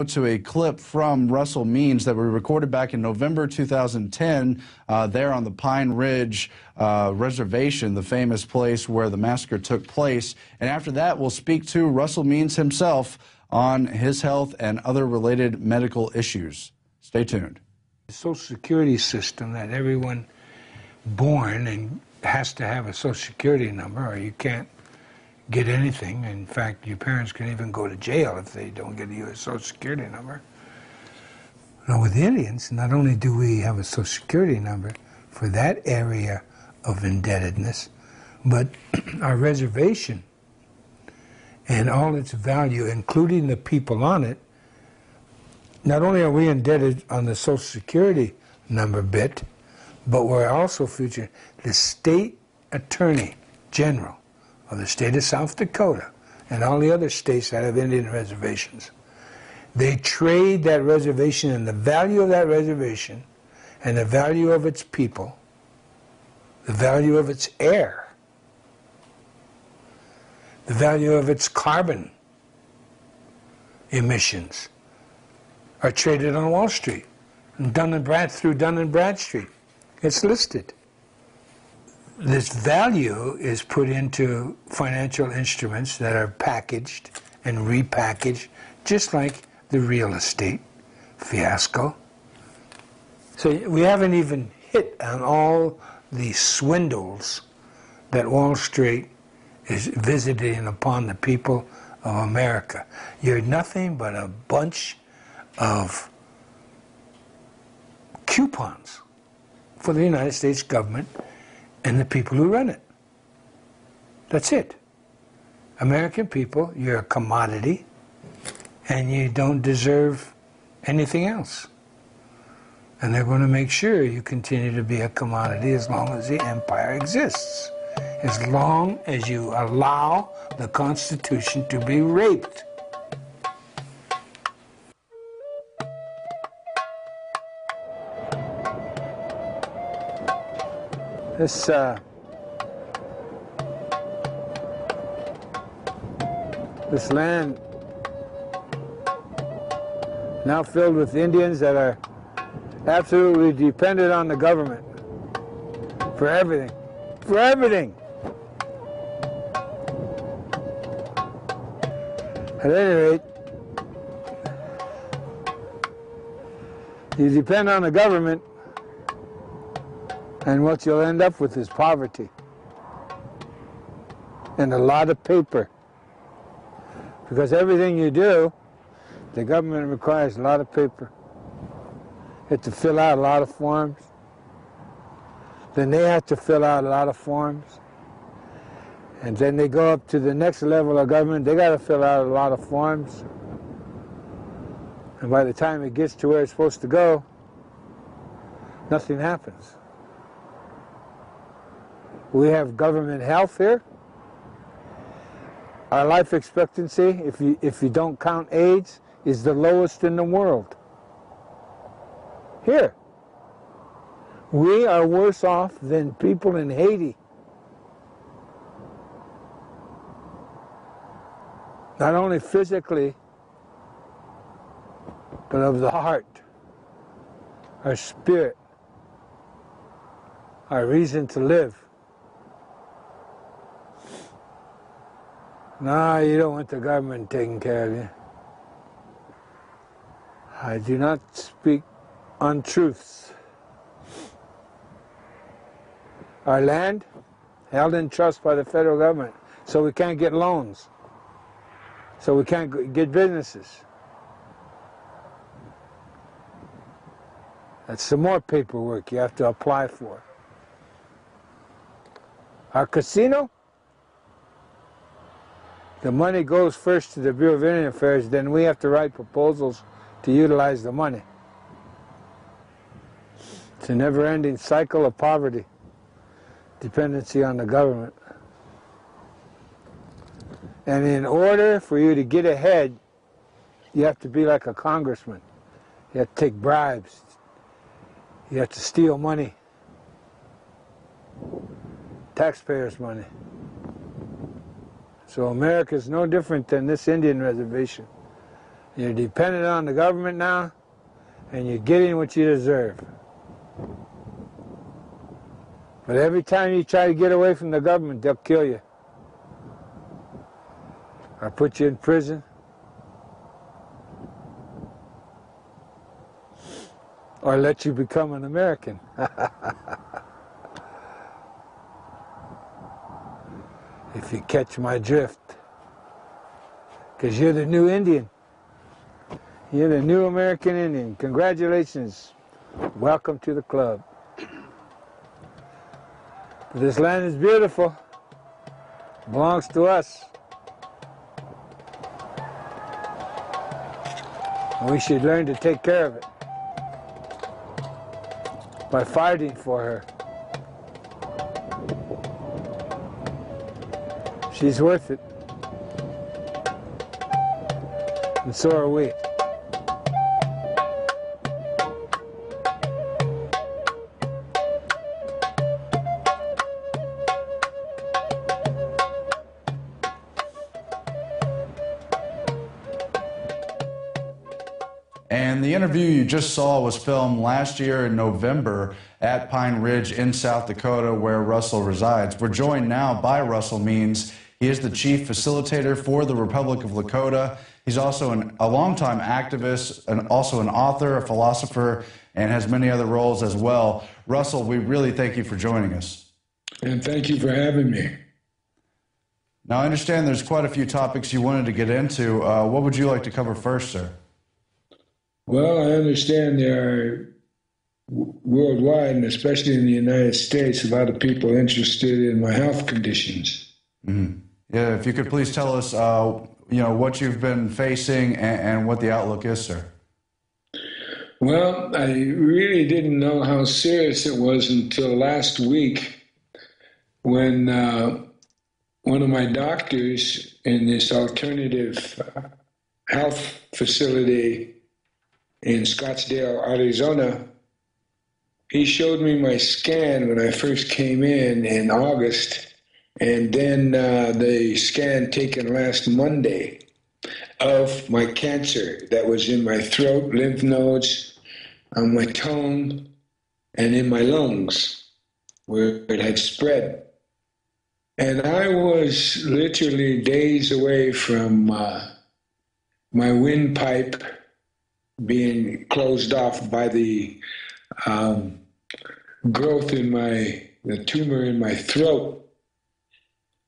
To a clip from Russell Means that we recorded back in November 2010 there on the Pine Ridge Reservation, the famous place where the massacre took place. And after that, we'll speak to Russell Means himself on his health and other related medical issues. Stay tuned. The Social Security system that everyone born and has to have a Social Security number or you can't get anything. In fact, your parents can even go to jail if they don't get you a Social Security number. Now with Indians, not only do we have a Social Security number for that area of indebtedness, but our reservation and all its value, including the people on it, not only are we indebted on the Social Security number bit, but we're also featuring the state attorney general of the state of South Dakota and all the other states that have Indian reservations. They trade that reservation and the value of that reservation and the value of its people, the value of its air, the value of its carbon emissions are traded on Wall Street and through Dun & Bradstreet. It's listed. This value is put into financial instruments that are packaged and repackaged, just like the real estate fiasco. So we haven't even hit on all the swindles that Wall Street is visiting upon the people of America. You're nothing but a bunch of coupons for the United States government and the people who run it. That's it. American people, you're a commodity, and you don't deserve anything else. And they're going to make sure you continue to be a commodity as long as the empire exists, as long as you allow the Constitution to be raped. This land now filled with Indians that are absolutely dependent on the government for everything. For everything! At any rate, you depend on the government, and what you'll end up with is poverty and a lot of paper. Because everything you do, the government requires a lot of paper. You have to fill out a lot of forms. Then they have to fill out a lot of forms. And then they go up to the next level of government, they got to fill out a lot of forms. And by the time it gets to where it's supposed to go, nothing happens. We have government health here. Our life expectancy, if you don't count AIDS, is the lowest in the world. Here. We are worse off than people in Haiti. Not only physically, but of the heart, our spirit, our reason to live. No, you don't want the government taking care of you. I do not speak untruths. Our land, held in trust by the federal government, so we can't get loans, so we can't get businesses. That's some more paperwork you have to apply for. Our casino, the money goes first to the Bureau of Indian Affairs, then we have to write proposals to utilize the money. It's a never-ending cycle of poverty, dependency on the government. And in order for you to get ahead, you have to be like a congressman. You have to take bribes. You have to steal money, taxpayers' money. So America is no different than this Indian reservation. You're dependent on the government now, and you're getting what you deserve. But every time you try to get away from the government, they'll kill you. Or put you in prison. Or let you become an American. If you catch my drift. Because you're the new Indian. You're the new American Indian. Congratulations. Welcome to the club. This land is beautiful. It belongs to us. And we should learn to take care of it by fighting for her. She's worth it. And so are we. And the interview you just saw was filmed last year in November at Pine Ridge in South Dakota, where Russell resides. We're joined now by Russell Means. He is the chief facilitator for the Republic of Lakota. He's also a longtime activist and also an author, a philosopher, and has many other roles as well. Russell, we really thank you for joining us. And thank you for having me. Now, I understand there's quite a few topics you wanted to get into. What would you like to cover first, sir? Well, I understand there are worldwide, and especially in the United States, a lot of people interested in my health conditions. Mm-hmm. Yeah, if you could please tell us, what you've been facing and what the outlook is, sir. Well, I really didn't know how serious it was until last week when one of my doctors in this alternative health facility in Scottsdale, Arizona, he showed me my scan when I first came in August, and then the scan taken last Monday of my cancer that was in my throat, lymph nodes, on my tongue, and in my lungs, where it had spread. And I was literally days away from my windpipe being closed off by the growth in the tumor in my throat.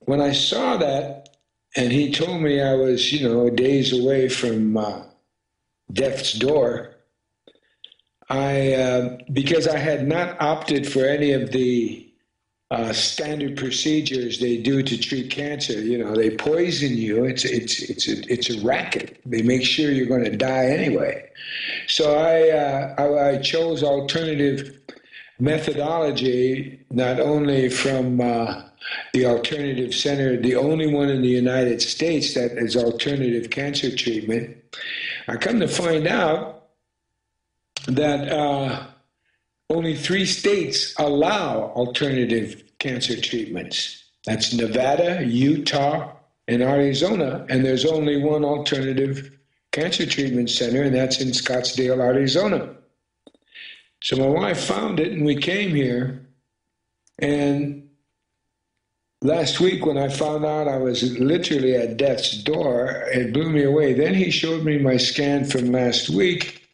When I saw that, and he told me I was, days away from death's door, because I had not opted for any of the standard procedures they do to treat cancer. They poison you. It's a racket. They make sure you're going to die anyway. So I chose alternative methodology, not only from the Alternative Center, the only one in the United States that is alternative cancer treatment. I come to find out that only 3 states allow alternative cancer treatments. That's Nevada, Utah, and Arizona. And there's only one alternative cancer treatment center, and that's in Scottsdale, Arizona. So my wife found it, and we came here. And last week when I found out I was literally at death's door, it blew me away. Then he showed me my scan from last week.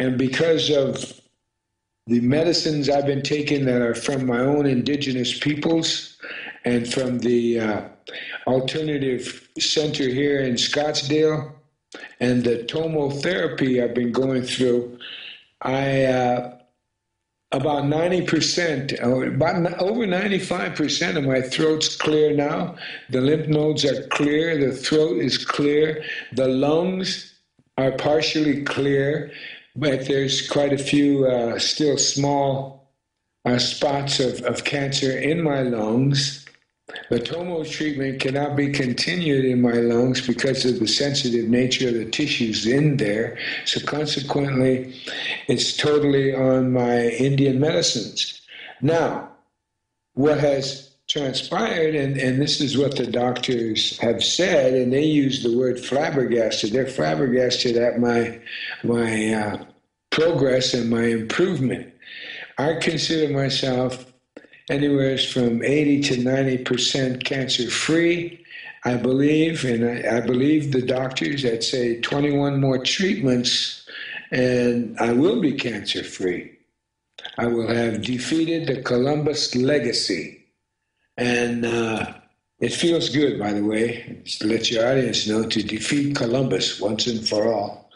And because of the medicines I've been taking that are from my own indigenous peoples and from the alternative center here in Scottsdale and the tomotherapy I've been going through, about 90%, over 95% of my throat's clear now. The lymph nodes are clear. The throat is clear. The lungs are partially clear. But there's quite a few still small spots of cancer in my lungs. The tomo treatment cannot be continued in my lungs because of the sensitive nature of the tissues in there. So consequently, it's totally on my Indian medicines. Now, what has transpired, and this is what the doctors have said, and they use the word flabbergasted. They're flabbergasted at my progress and my improvement. I consider myself anywhere from 80 to 90% cancer-free. I believe, and I believe the doctors that say 21 more treatments, and I will be cancer-free. I will have defeated the Columbus legacy. And it feels good, by the way, just to let your audience know, to defeat Columbus once and for all.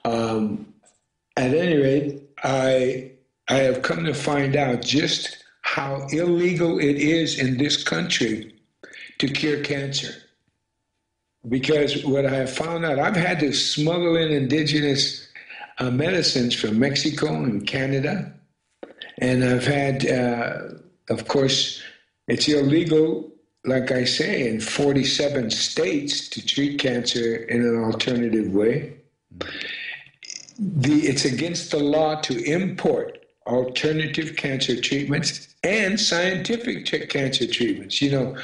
At any rate, I have come to find out just how illegal it is in this country to cure cancer. Because what I have found out, I've had to smuggle in indigenous medicines from Mexico and Canada. And I've had, of course, it's illegal, like I say, in 47 states to treat cancer in an alternative way. It's against the law to import alternative cancer treatments and scientific cancer treatments. You know,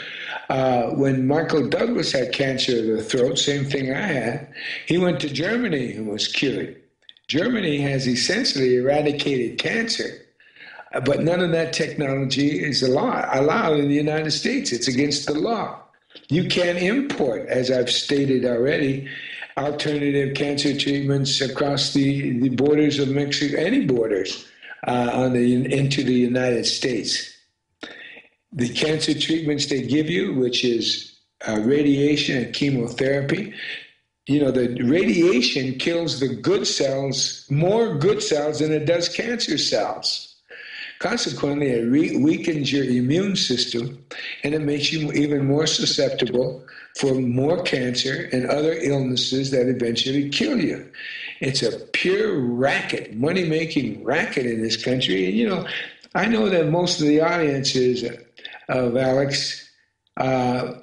when Michael Douglas had cancer of the throat, same thing I had, he went to Germany and was cured. Germany has essentially eradicated cancer, but none of that technology is allowed in the United States. It's against the law. You can't import, as I've stated already, alternative cancer treatments across the borders of Mexico, any borders, into the United States. The cancer treatments they give you, which is radiation and chemotherapy, you know, the radiation kills the good cells, more good cells than it does cancer cells. Consequently, it weakens your immune system, and it makes you even more susceptible for more cancer and other illnesses that eventually kill you. It's a pure racket, money-making racket in this country. And, you know, I know that most of the audiences of Alex are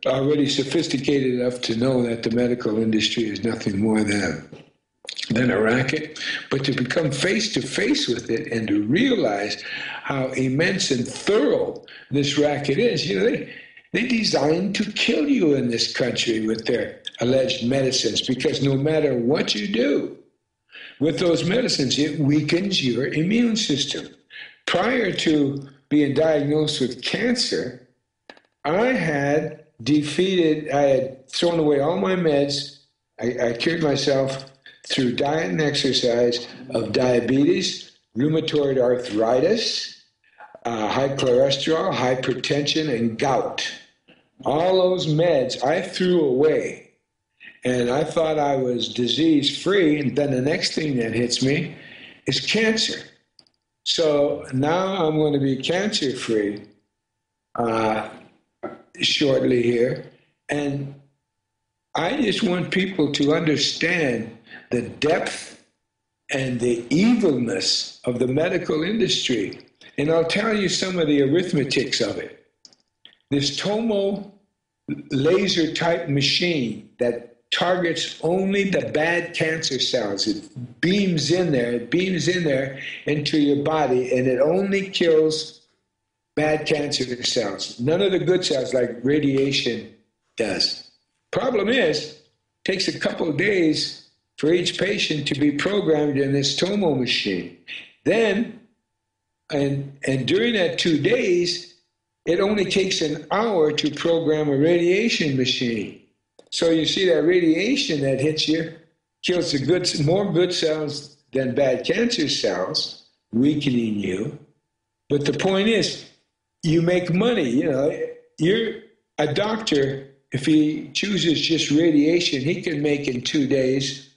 already sophisticated enough to know that the medical industry is nothing more than a racket, but to become face-to-face with it and to realize how immense and thorough this racket is. You know, they designed to kill you in this country with their alleged medicines, because no matter what you do with those medicines, it weakens your immune system. Prior to being diagnosed with cancer, I had thrown away all my meds. I cured myself through diet and exercise of diabetes, rheumatoid arthritis, high cholesterol, hypertension, and gout. All those meds I threw away, and I thought I was disease-free, and then the next thing that hits me is cancer. So now I'm going to be cancer-free shortly here, and I just want people to understand the depth and the evilness of the medical industry. And I'll tell you some of the arithmetics of it. This Tomo laser type machine that targets only the bad cancer cells. It beams in there into your body, and it only kills bad cancer cells. None of the good cells like radiation does. Problem is, it takes a couple of days for each patient to be programmed in this Tomo machine. Then, and during that 2 days, it only takes an hour to program a radiation machine. So you see that radiation that hits you kills more good cells than bad cancer cells, weakening you. But the point is, you make money. You know, you're a doctor. If he chooses just radiation, he can make in 2 days,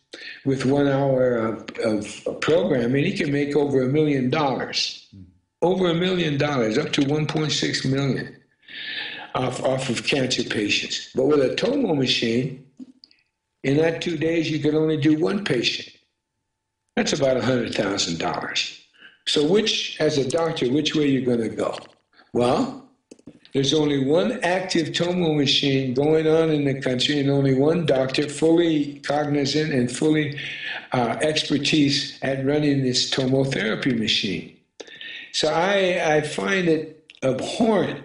with 1 hour of programming, he can make over $1 million. Over $1 million, up to 1.6 million off of cancer patients. But with a Tomo machine, in that 2 days, you can only do one patient. That's about $100,000. So as a doctor, which way are you going to go? Well, there's only one active Tomo machine going on in the country, and only one doctor fully cognizant and fully expertise at running this tomotherapy machine. So I find it abhorrent